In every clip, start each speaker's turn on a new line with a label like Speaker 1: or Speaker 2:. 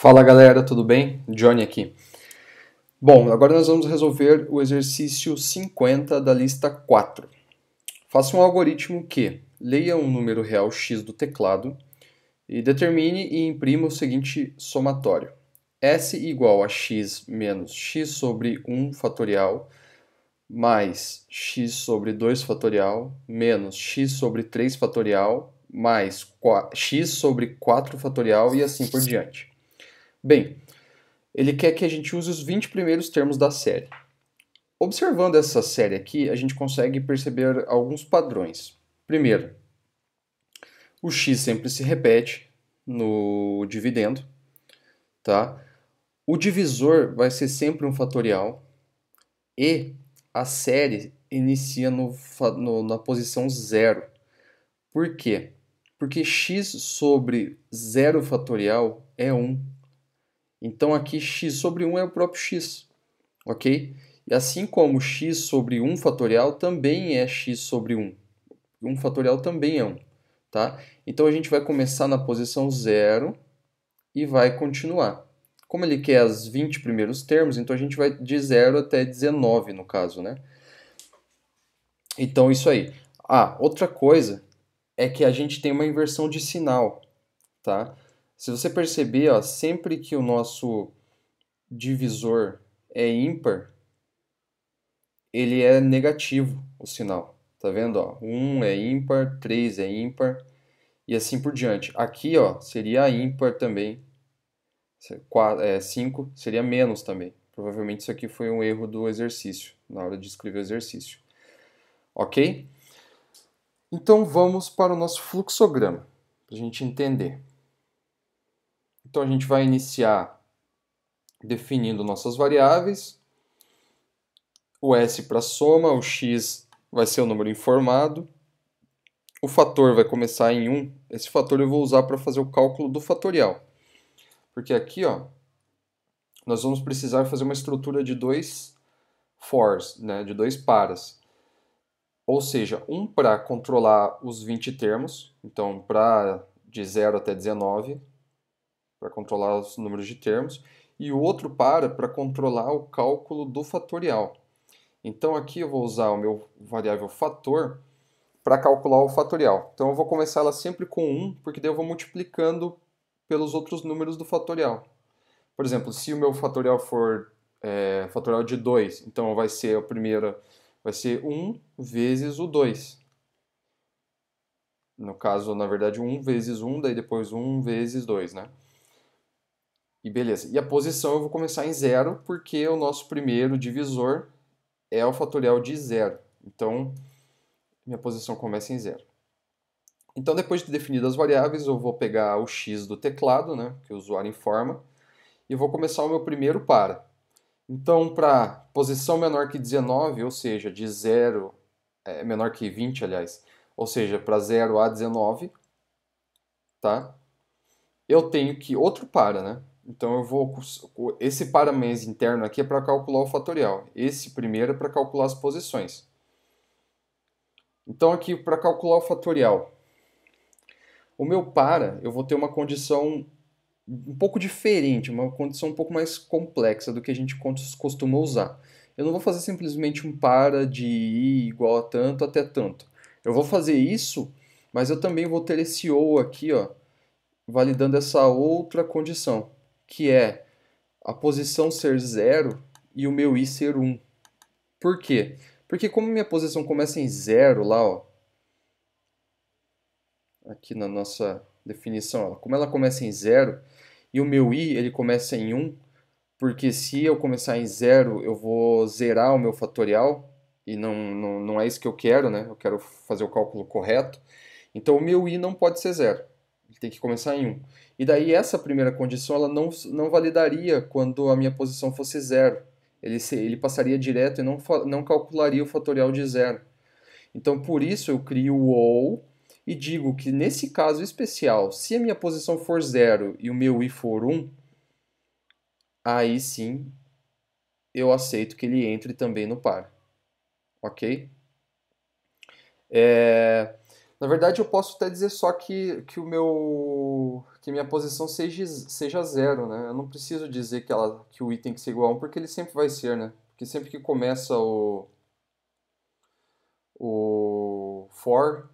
Speaker 1: Fala galera, tudo bem? Johnny aqui. Bom, agora nós vamos resolver o exercício 50 da lista 4. Faça um algoritmo que leia um número real x do teclado e determine e imprima o seguinte somatório. S igual a x menos x sobre 1 fatorial mais x sobre 2 fatorial menos x sobre 3 fatorial mais x sobre 4 fatorial e assim por diante. Bem, ele quer que a gente use os 20 primeiros termos da série. Observando essa série aqui, a gente consegue perceber alguns padrões. Primeiro, o x sempre se repete no dividendo, tá? O divisor vai ser sempre um fatorial e a série inicia na posição zero. Por quê? Porque x sobre 0 fatorial é 1. Então aqui x sobre 1 é o próprio x, ok? E assim como x sobre 1 fatorial também é x sobre 1. 1 fatorial também é 1, tá? Então a gente vai começar na posição zero e vai continuar. Como ele quer os 20 primeiros termos, então a gente vai de 0 até 19 no caso, né? Então isso aí. Ah, outra coisa é que a gente tem uma inversão de sinal, tá? Se você perceber, ó, sempre que o nosso divisor é ímpar, ele é negativo, o sinal. Tá vendo? Ó? 1 é ímpar, 3 é ímpar e assim por diante. Aqui ó, seria ímpar também. 5 seria menos também. Provavelmente isso aqui foi um erro do exercício, na hora de escrever o exercício. Ok? Então vamos para o nosso fluxograma, para a gente entender. Então a gente vai iniciar definindo nossas variáveis. O S para soma, o X vai ser o número informado. O fator vai começar em 1. Esse fator eu vou usar para fazer o cálculo do fatorial. Porque aqui, ó, nós vamos precisar fazer uma estrutura de dois fors, né, de dois paras. Ou seja, um para controlar os 20 termos, então para de 0 até 19, para controlar os números de termos, e o outro para controlar o cálculo do fatorial. Então aqui eu vou usar o meu variável fator para calcular o fatorial. Então eu vou começar ela sempre com 1, porque daí eu vou multiplicando pelos outros números do fatorial. Por exemplo, se o meu fatorial for fatorial de 2, então vai ser a primeira, vai ser 1 vezes o 2. No caso, na verdade, 1 vezes 1, daí depois 1 vezes 2, né? E beleza. E a posição eu vou começar em 0, porque o nosso primeiro divisor é o fatorial de 0. Então, minha posição começa em 0. Então, depois de definidas as variáveis, eu vou pegar o x do teclado, né, que o usuário informa, e vou começar o meu primeiro para. Então, para posição menor que 19, ou seja, de 0, menor que 20, aliás, ou seja, para 0 a 19, tá? Eu tenho que outro para, né? Então eu vou esse para mês interno aqui é para calcular o fatorial. Esse primeiro é para calcular as posições. Então aqui para calcular o fatorial, o meu para, eu vou ter uma condição um pouco diferente, uma condição um pouco mais complexa do que a gente costuma usar. Eu não vou fazer simplesmente um para de i igual a tanto até tanto. Eu vou fazer isso, mas eu também vou ter esse ou aqui, ó, validando essa outra condição, que é a posição ser 0 e o meu i ser 1. Por quê? Porque como minha posição começa em 0 lá, ó, aqui na nossa definição, ó, como ela começa em 0 e o meu i ele começa em 1, porque se eu começar em 0 eu vou zerar o meu fatorial e não é isso que eu quero, né? Eu quero fazer o cálculo correto. Então o meu i não pode ser 0. Ele tem que começar em 1. E daí essa primeira condição ela não validaria quando a minha posição fosse 0. Ele passaria direto e não calcularia o fatorial de 0. Então por isso eu crio o ou e digo que nesse caso especial, se a minha posição for 0 e o meu i for 1, aí sim eu aceito que ele entre também no par. Ok? Na verdade, eu posso até dizer só que que minha posição seja zero, né? Eu não preciso dizer que o i tem que ser igual a 1, porque ele sempre vai ser, né? Porque sempre que começa o for,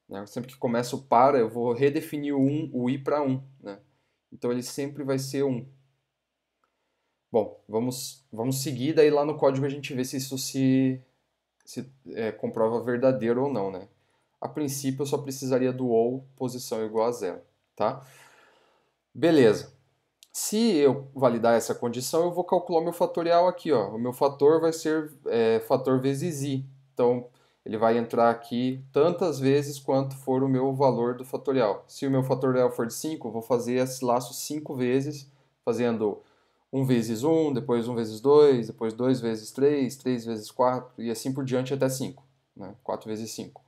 Speaker 1: né? Sempre que começa o para, eu vou redefinir o i para 1, né? Então ele sempre vai ser 1. Bom, vamos seguir, daí lá no código a gente vê se isso se comprova verdadeiro ou não, né? A princípio eu só precisaria do ou posição igual a zero, tá? Beleza. Se eu validar essa condição, eu vou calcular o meu fatorial aqui, ó. O meu fator vai ser fator vezes i. Então, ele vai entrar aqui tantas vezes quanto for o meu valor do fatorial. Se o meu fatorial for de 5, eu vou fazer esse laço 5 vezes, fazendo 1 vezes 1, depois 1 vezes 2, depois 2 vezes 3, 3 vezes 4, e assim por diante até 5. Né? 4 vezes 5.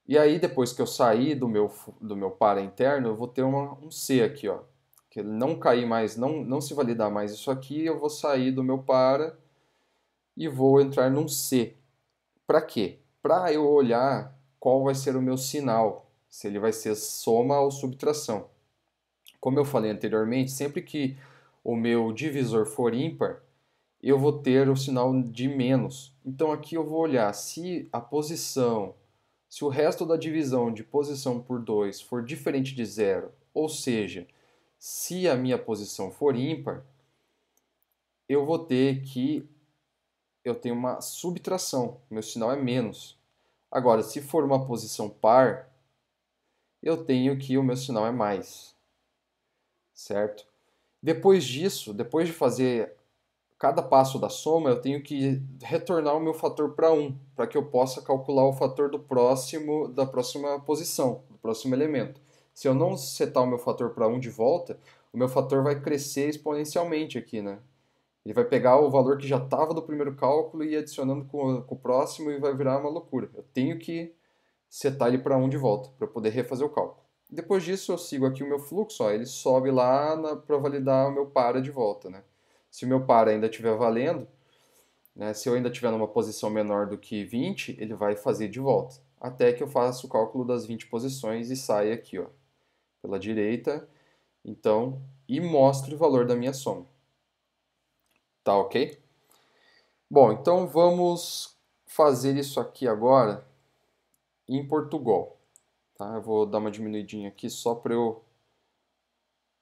Speaker 1: E aí, depois que eu sair do meu para interno, eu vou ter um C aqui, ó. Que ele não cair mais, não se validar mais isso aqui, eu vou sair do meu para e vou entrar num C. Para quê? Para eu olhar qual vai ser o meu sinal, se ele vai ser soma ou subtração. Como eu falei anteriormente, sempre que o meu divisor for ímpar, eu vou ter o sinal de menos. Então aqui eu vou olhar se a posição, se o resto da divisão de posição por 2 for diferente de zero, ou seja, se a minha posição for ímpar, eu vou ter que eu tenho uma subtração, meu sinal é menos. Agora, se for uma posição par, eu tenho que o meu sinal é mais, certo? Depois disso, depois de fazer cada passo da soma, eu tenho que retornar o meu fator para 1, para que eu possa calcular o fator da próxima posição, do próximo elemento. Se eu não setar o meu fator para 1 de volta, o meu fator vai crescer exponencialmente aqui, né? Ele vai pegar o valor que já estava do primeiro cálculo e ir adicionando com o próximo e vai virar uma loucura. Eu tenho que setar ele para 1 de volta, para poder refazer o cálculo. Depois disso, eu sigo aqui o meu fluxo, ó, ele sobe lá para validar o meu para de volta, né? Se o meu para ainda estiver valendo, né, se eu ainda estiver numa posição menor do que 20, ele vai fazer de volta, até que eu faça o cálculo das 20 posições e saia aqui, ó, pela direita, então, e mostre o valor da minha soma. Tá ok? Bom, então vamos fazer isso aqui agora em Portugal. Tá? Eu vou dar uma diminuidinha aqui só para eu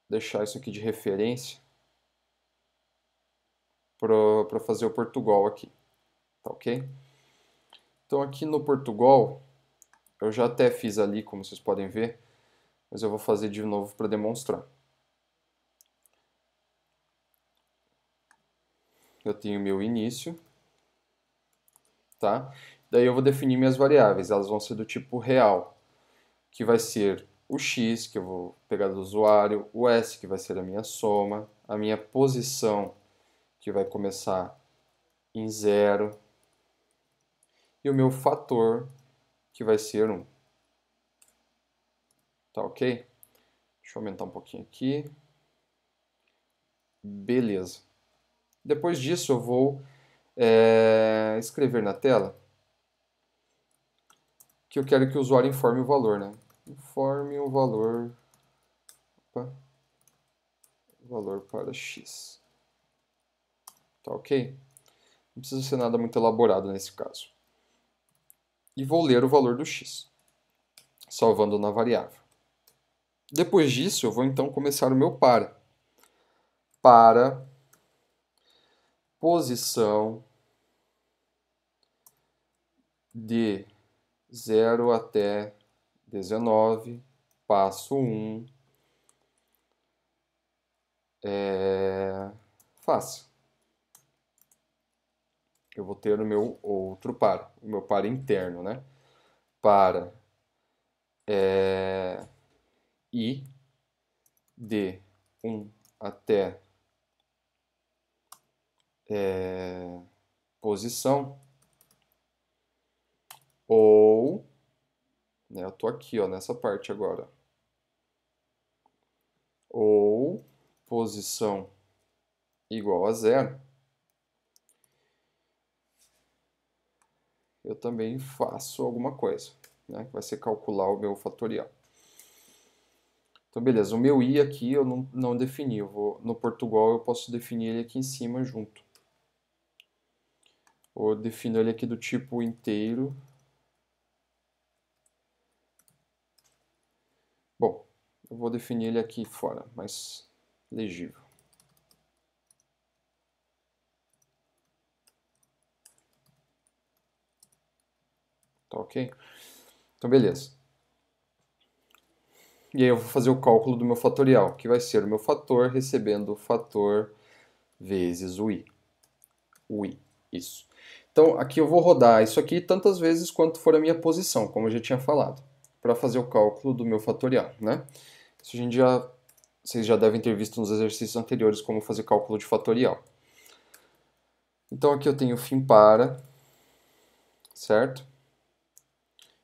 Speaker 1: deixar isso aqui de referência para fazer o Portugal aqui. Tá ok? Então aqui no Portugal, eu já até fiz ali, como vocês podem ver, mas eu vou fazer de novo para demonstrar. Eu tenho meu início, tá? Daí eu vou definir minhas variáveis, elas vão ser do tipo real, que vai ser o x, que eu vou pegar do usuário, o s, que vai ser a minha soma, a minha posição, que vai começar em 0, e o meu fator, que vai ser 1. Tá ok? Deixa eu aumentar um pouquinho aqui. Beleza. Depois disso eu vou escrever na tela que eu quero que o usuário informe o valor, né? Informe o valor, opa, valor para x. Tá ok? Não precisa ser nada muito elaborado nesse caso. E vou ler o valor do x, salvando na variável. Depois disso, eu vou então começar o meu para. Para posição de 0 até 19, passo 1, faça. Eu vou ter o meu outro para, o meu para interno, né? Para i de 1 até posição, ou, né, eu tô aqui, ó, nessa parte agora, ou posição igual a 0, eu também faço alguma coisa, né, que vai ser calcular o meu fatorial. Então, beleza, o meu i aqui eu não defini. No Portugal eu posso definir ele aqui em cima junto. Ou defino ele aqui do tipo inteiro. Bom, eu vou definir ele aqui fora, mais legível. Tá ok? Então, beleza. E aí eu vou fazer o cálculo do meu fatorial, que vai ser o meu fator recebendo o fator vezes o i. O i, isso. Então, aqui eu vou rodar isso aqui tantas vezes quanto for a minha posição, como eu já tinha falado, para fazer o cálculo do meu fatorial, né? Isso vocês já devem ter visto nos exercícios anteriores como fazer cálculo de fatorial. Então, aqui eu tenho fim para, certo?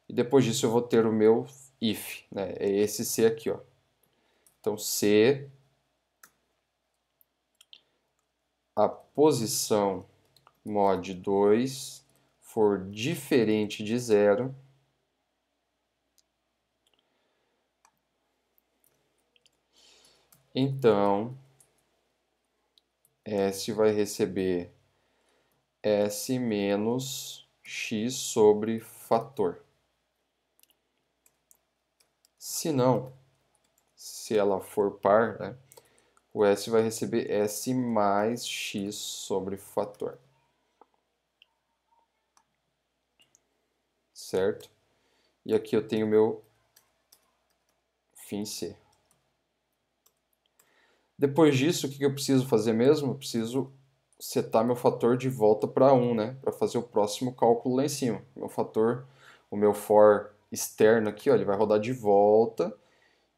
Speaker 1: E depois disso eu vou ter o meu if, né? É esse C aqui, ó. Então, se a posição mod 2 for diferente de zero, então S vai receber S menos x sobre fator. Se não, se ela for par, né, o S vai receber S mais x sobre fator. Certo? E aqui eu tenho meu fim C. Depois disso, o que eu preciso fazer mesmo? Eu preciso setar meu fator de volta para 1, né? Para fazer o próximo cálculo lá em cima. O meu for externo aqui, ó, ele vai rodar de volta.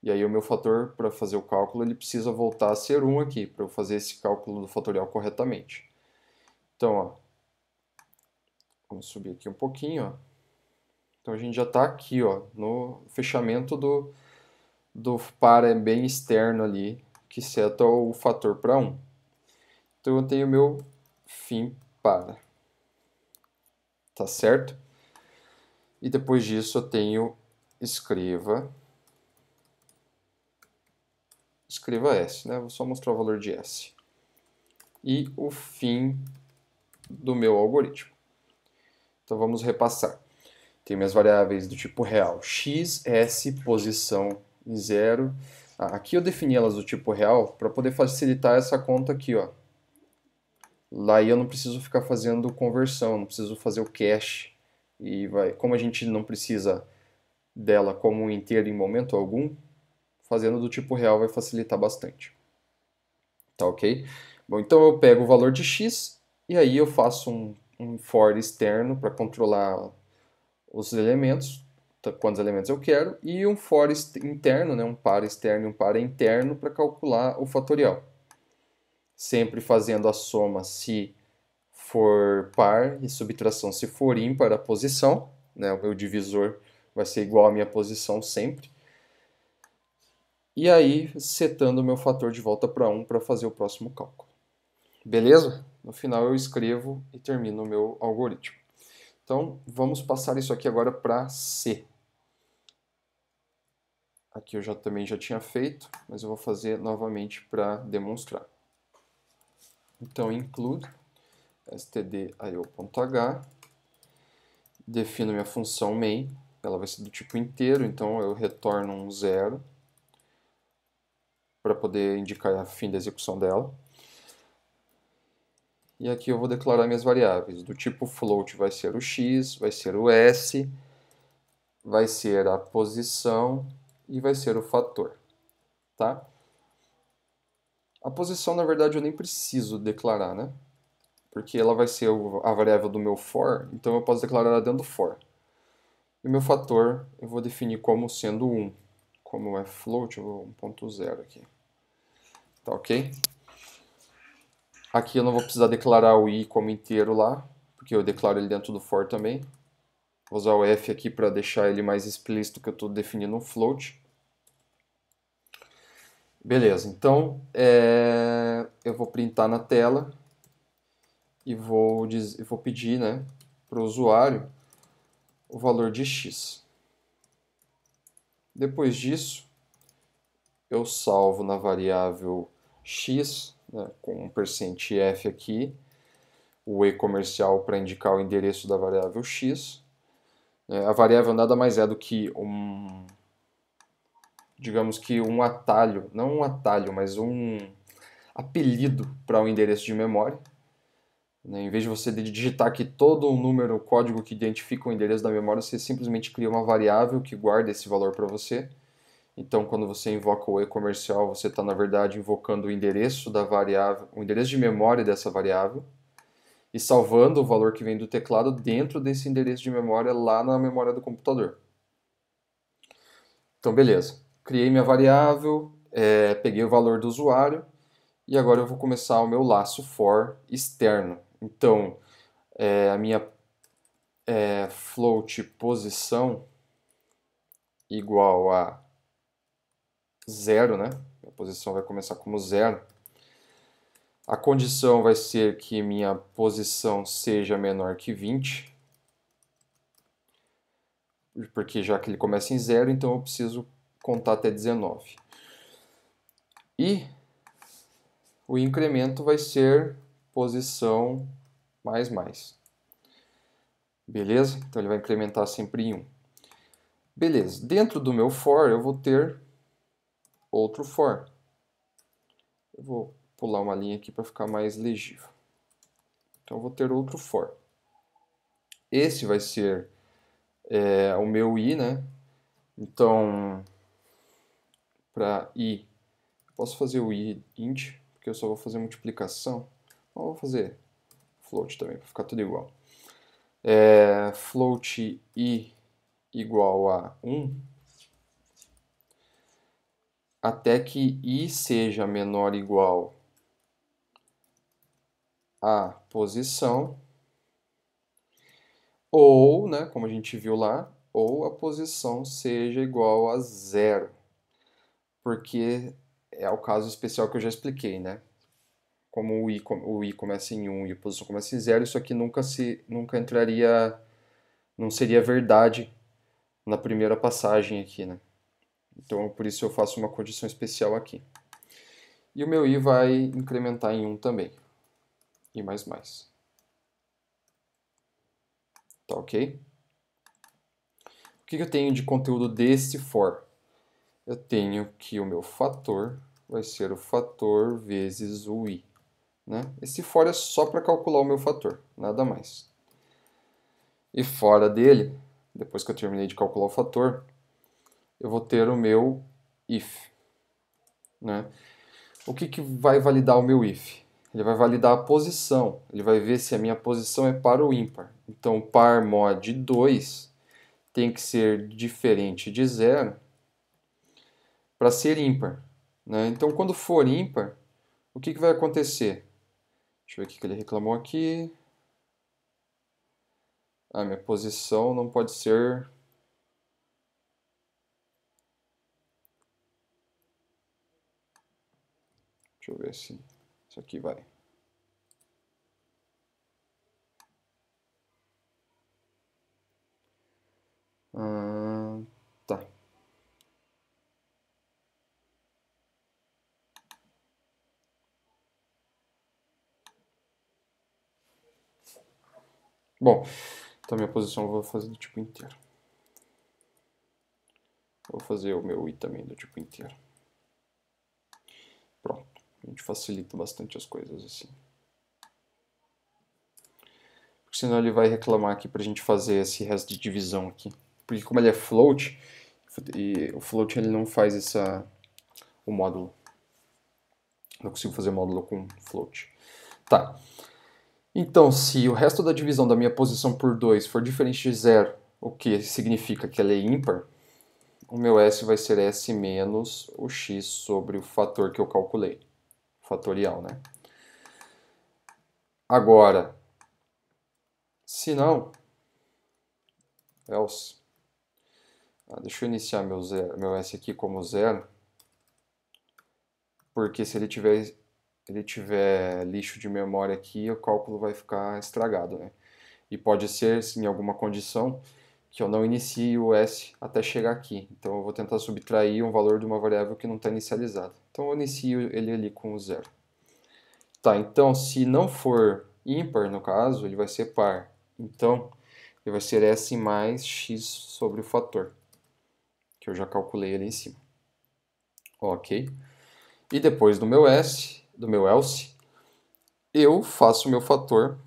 Speaker 1: E aí o meu fator, para fazer o cálculo, ele precisa voltar a ser 1 aqui, para eu fazer esse cálculo do fatorial corretamente. Então, ó, vamos subir aqui um pouquinho, ó. Então a gente já está aqui, ó, no fechamento do par bem externo ali, que seta o fator para 1. Então eu tenho meu fim para. Tá certo? E depois disso eu tenho escreva S, né? Vou só mostrar o valor de S. E o fim do meu algoritmo. Então vamos repassar. Tenho minhas variáveis do tipo real, x, s, posição em 0. Aqui eu defini elas do tipo real para poder facilitar essa conta aqui, ó. Lá eu não preciso ficar fazendo conversão, não preciso fazer o cache. Como a gente não precisa dela como um inteiro em momento algum, fazendo do tipo real vai facilitar bastante. Tá ok? Bom, então eu pego o valor de x e aí eu faço um for externo para controlar os elementos, quantos elementos eu quero, e um for interno, né, um par externo e um par interno para calcular o fatorial. Sempre fazendo a soma se for par e subtração se for ímpar a posição, né, o meu divisor vai ser igual à minha posição sempre. E aí, setando o meu fator de volta para 1 para fazer o próximo cálculo. Beleza? No final eu escrevo e termino o meu algoritmo. Então, vamos passar isso aqui agora para C. Aqui eu também já tinha feito, mas eu vou fazer novamente para demonstrar. Então, include stdio.h, defino minha função main, ela vai ser do tipo inteiro, então eu retorno um 0 para poder indicar o fim da execução dela. E aqui eu vou declarar minhas variáveis. Do tipo float vai ser o x, vai ser o s, vai ser a posição e vai ser o fator. Tá? A posição, na verdade, eu nem preciso declarar, né? Porque ela vai ser a variável do meu for, então eu posso declarar ela dentro do for. E o meu fator eu vou definir como sendo 1. Como é float, eu vou 1.0 aqui. Tá ok? Aqui eu não vou precisar declarar o i como inteiro lá, porque eu declaro ele dentro do for também. Vou usar o f aqui para deixar ele mais explícito que eu estou definindo um float. Beleza, então eu vou printar na tela e vou pedir, né, para o usuário o valor de x. Depois disso, eu salvo na variável x, né, com um %f aqui, o e comercial para indicar o endereço da variável x. A variável nada mais é do que digamos que um atalho, não um atalho, mas um apelido para o endereço de memória. Em vez de você digitar aqui todo o número, o código que identifica o endereço da memória, você simplesmente cria uma variável que guarda esse valor para você. Então, quando você invoca o e-comercial, você está, na verdade, invocando o endereço da variável, o endereço de memória dessa variável, e salvando o valor que vem do teclado dentro desse endereço de memória lá na memória do computador. Então, beleza. Criei minha variável, peguei o valor do usuário, e agora eu vou começar o meu laço for externo. Então, a minha float posição igual a 0, né? A posição vai começar como 0. A condição vai ser que minha posição seja menor que 20, porque já que ele começa em 0, então eu preciso contar até 19. E o incremento vai ser posição mais. Beleza? Então ele vai incrementar sempre em 1. Beleza. Dentro do meu for eu vou ter outro for. Eu vou pular uma linha aqui para ficar mais legível. Então eu vou ter outro for. Esse vai ser o meu i, né? Então, para i, posso fazer o i int, porque eu só vou fazer multiplicação. Então, eu vou fazer float também, para ficar tudo igual. Float i igual a 1, até que i seja menor ou igual a posição, ou, né, como a gente viu lá, ou a posição seja igual a 0, porque é o caso especial que eu já expliquei, né? Como o i começa em 1 e a posição começa em 0, isso aqui nunca entraria, não seria verdade na primeira passagem aqui, né? Então, por isso eu faço uma condição especial aqui. E o meu i vai incrementar em 1 também. E mais. Tá ok? O que eu tenho de conteúdo desse for? Eu tenho que o meu fator vai ser o fator vezes o i. Né? Esse for é só para calcular o meu fator, nada mais. E fora dele, depois que eu terminei de calcular o fator, eu vou ter o meu if. Né? O que vai validar o meu if? Ele vai validar a posição, ele vai ver se a minha posição é par ou ímpar. Então, par mod 2 tem que ser diferente de 0 para ser ímpar. Né? Então, quando for ímpar, o que vai acontecer? Deixa eu ver o que ele reclamou aqui. Minha posição não pode ser... Deixa eu ver se isso aqui vai. Tá. Bom, então minha posição eu vou fazer do tipo inteiro. Vou fazer o meu i também do tipo inteiro. Pronto. A gente facilita bastante as coisas assim. Porque senão ele vai reclamar aqui pra gente fazer esse resto de divisão aqui. Porque como ele é float, e o float ele não faz o módulo. Não consigo fazer módulo com float. Tá. Então, se o resto da divisão da minha posição por 2 for diferente de 0, o que significa que ela é ímpar, o meu S vai ser S menos o X sobre o fator que eu calculei. Fatorial, né? Agora, se não, else, deixa eu iniciar meu S aqui como 0, porque se ele tiver lixo de memória aqui, o cálculo vai ficar estragado, né? E pode ser, em alguma condição, que eu não inicie o s até chegar aqui. Então eu vou tentar subtrair um valor de uma variável que não está inicializada. Então eu inicio ele ali com o 0. Tá, então se não for ímpar, no caso, ele vai ser par. Então ele vai ser s mais x sobre o fator, que eu já calculei ali em cima. Ok. E depois do meu else, eu faço o meu fator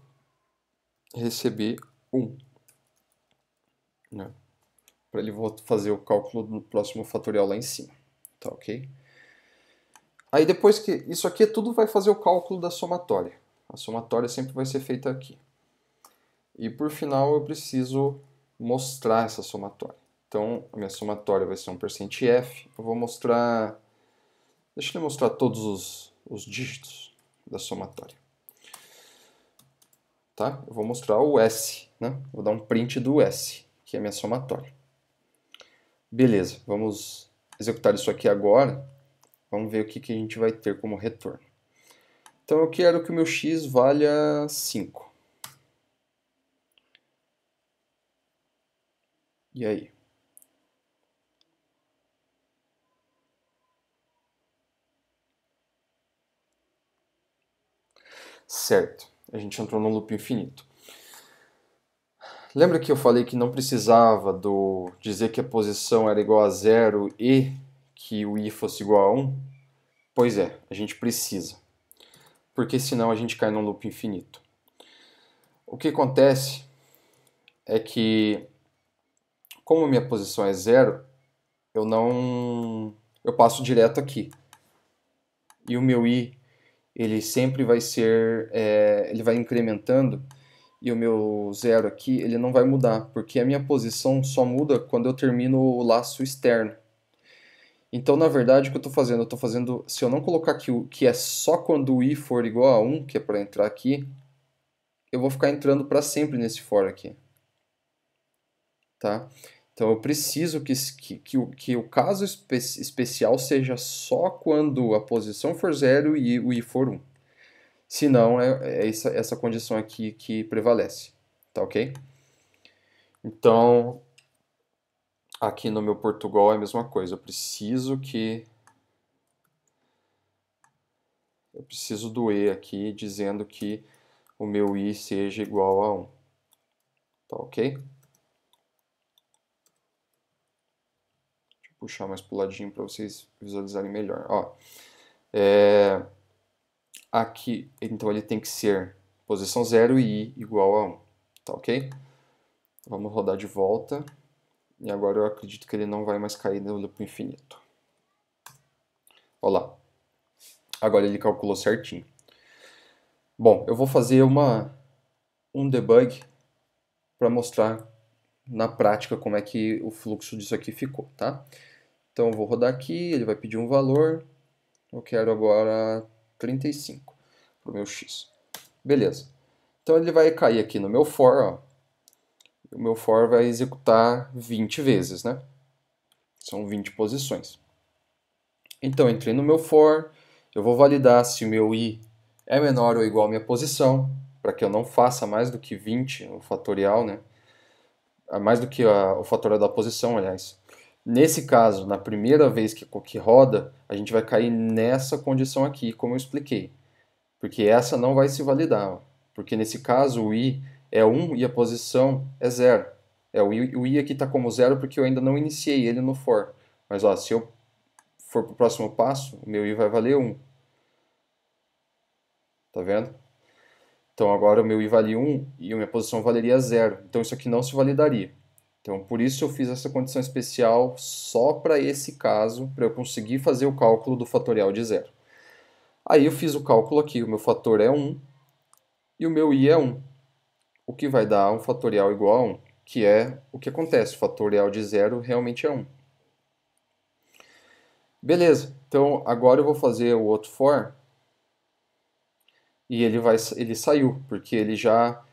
Speaker 1: receber 1. Né? Para ele fazer o cálculo do próximo fatorial lá em cima. Tá ok? Aí depois que... Isso aqui tudo vai fazer o cálculo da somatória. A somatória sempre vai ser feita aqui. E por final eu preciso mostrar essa somatória. Então a minha somatória vai ser um %f. Eu vou mostrar... Deixa eu mostrar todos os dígitos da somatória. Tá? Eu vou mostrar o S, né? Vou dar um print do S, que é a minha somatória. Beleza, vamos executar isso aqui agora. Vamos ver o que a gente vai ter como retorno. Então eu quero que o meu x valha 5. E aí? Certo, a gente entrou no loop infinito. Lembra que eu falei que não precisava dizer que a posição era igual a 0 e que o i fosse igual a 1? Pois é, a gente precisa. Porque senão a gente cai num loop infinito. O que acontece é que, como a minha posição é 0, eu passo direto aqui. E o meu i, ele sempre vai ser, ele vai incrementando, e o meu 0 aqui, ele não vai mudar, porque a minha posição só muda quando eu termino o laço externo. Então, na verdade, o que eu estou fazendo? Eu estou fazendo, se eu não colocar aqui que é só quando o i for igual a 1, que é para entrar aqui, eu vou ficar entrando para sempre nesse for aqui. Tá? Então eu preciso que o caso especial seja só quando a posição for 0 e o i for 1. Senão é essa condição aqui que prevalece. Tá ok? Então, aqui no meu Portugal é a mesma coisa. Eu preciso do e aqui dizendo que o meu i seja igual a 1. Tá ok? Puxar mais pro ladinho para vocês visualizarem melhor. Ó, aqui, então ele tem que ser posição 0 e i igual a 1. Tá ok? Vamos rodar de volta. E agora eu acredito que ele não vai mais cair no loop infinito. Olha lá. Agora ele calculou certinho. Bom, eu vou fazer um debug para mostrar na prática como é que o fluxo disso aqui ficou, tá? Então eu vou rodar aqui, ele vai pedir um valor. Eu quero agora 35 para o meu x. Beleza. Então ele vai cair aqui no meu for, ó. O meu for vai executar 20 vezes, né? São 20 posições. Então entrei no meu for, eu vou validar se o meu i é menor ou igual à minha posição, para que eu não faça mais do que 20 o fatorial, né? Mais do que o fatorial da posição, aliás. Nesse caso, na primeira vez que roda, a gente vai cair nessa condição aqui, como eu expliquei. Porque essa não vai se validar. Ó. Porque nesse caso o i é 1 e a posição é 0. O i aqui está como 0 porque eu ainda não iniciei ele no for. Mas ó, se eu for para o próximo passo, o meu i vai valer 1. Tá vendo? Então agora o meu i vale 1 e a minha posição valeria 0. Então isso aqui não se validaria. Então por isso eu fiz essa condição especial só para esse caso, para eu conseguir fazer o cálculo do fatorial de 0. Aí eu fiz o cálculo aqui, o meu fator é 1 e o meu i é 1. O que vai dar um fatorial igual a 1, que é o que acontece, o fatorial de 0 realmente é 1. Beleza, então agora eu vou fazer o outro for e ele saiu, porque ele já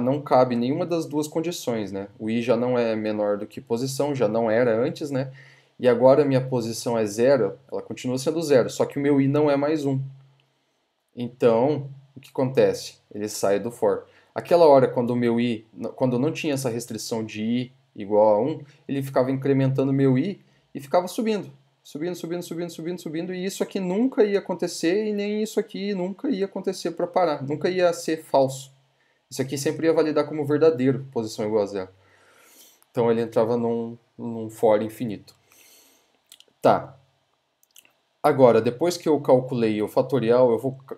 Speaker 1: não cabe nenhuma das duas condições, né? O i já não é menor do que posição, já não era antes, né? E agora minha posição é 0, ela continua sendo 0, só que o meu i não é mais 1. Então, o que acontece? Ele sai do for. Aquela hora, quando o meu i, quando não tinha essa restrição de i igual a 1, ele ficava incrementando meu i e ficava subindo. Subindo, e isso aqui nunca ia acontecer e nem isso aqui nunca ia acontecer para parar, nunca ia ser falso. Isso aqui sempre ia validar como verdadeiro, posição igual a zero. Então ele entrava num for infinito. Tá. Agora, depois que eu calculei o fatorial,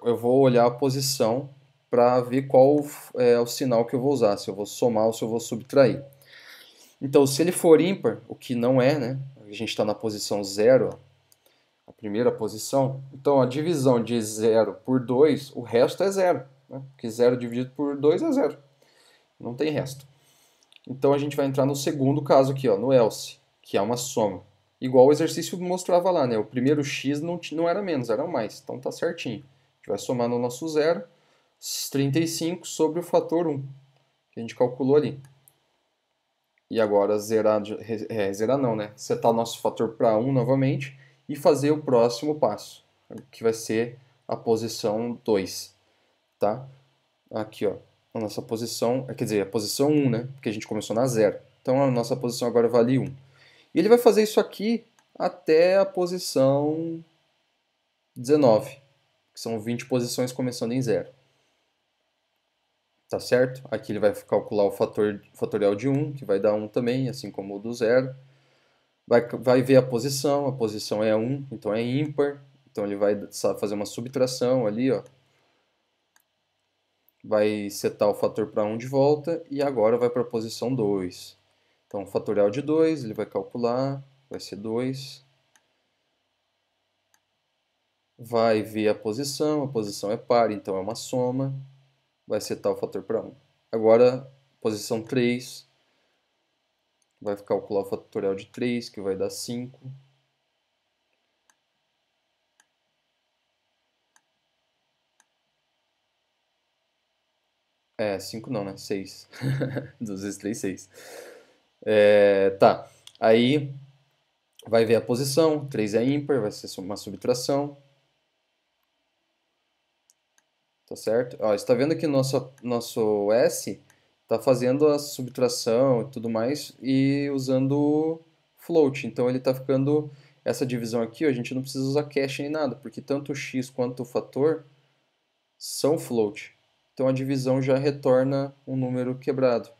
Speaker 1: eu vou olhar a posição para ver qual é o sinal que eu vou usar, se eu vou somar ou se eu vou subtrair. Então, se ele for ímpar, o que não é, né? A gente está na posição zero, a primeira posição. Então, a divisão de 0 por 2, o resto é zero. Né? Porque 0 dividido por 2 é zero. Não tem resto. Então, a gente vai entrar no segundo caso aqui, ó, no else, que é uma soma. Igual o exercício mostrava lá, né? O primeiro x não era menos, era mais. Então, tá certinho. A gente vai somar no nosso zero, 35 sobre o fator 1, que a gente calculou ali. E agora zerar não, né? Setar o nosso fator para 1 novamente e fazer o próximo passo, que vai ser a posição 2, tá? Aqui, ó, a nossa posição, quer dizer, a posição 1, né? Porque a gente começou na 0. Então a nossa posição agora vale 1. E ele vai fazer isso aqui até a posição 19, que são 20 posições começando em 0. Tá certo? Aqui ele vai calcular o fatorial de 1, que vai dar 1 também, assim como o do 0. Vai ver a posição é 1, então é ímpar. Então ele vai fazer uma subtração ali, ó. Vai setar o fator para 1 de volta e agora vai para a posição 2. Então, fatorial de 2, ele vai calcular, vai ser 2. Vai ver a posição é par, então é uma soma. Vai setar o fator para 1. Agora, posição 3, vai calcular o fatorial de 3, que vai dar 5. É, 5 não, né? 6. 2 vezes 3, 6. Tá. Aí vai ver a posição. 3 é ímpar, vai ser uma subtração. Tá certo? Ó, você está vendo que nosso S está fazendo a subtração e tudo mais e usando float. Então ele está ficando. Essa divisão aqui, ó, a gente não precisa usar cache nem nada, porque tanto o x quanto o fator são float. Então a divisão já retorna um número quebrado.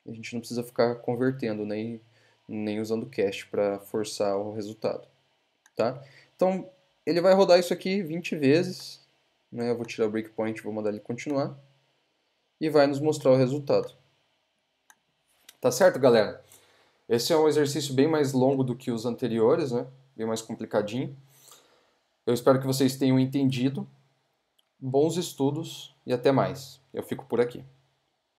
Speaker 1: A gente não precisa ficar convertendo, nem usando cache para forçar o resultado. Tá? Então ele vai rodar isso aqui 20 vezes. Né? Eu vou tirar o breakpoint e vou mandar ele continuar. E vai nos mostrar o resultado. Tá certo, galera? Esse é um exercício bem mais longo do que os anteriores, né? Bem mais complicadinho. Eu espero que vocês tenham entendido. Bons estudos e até mais. Eu fico por aqui.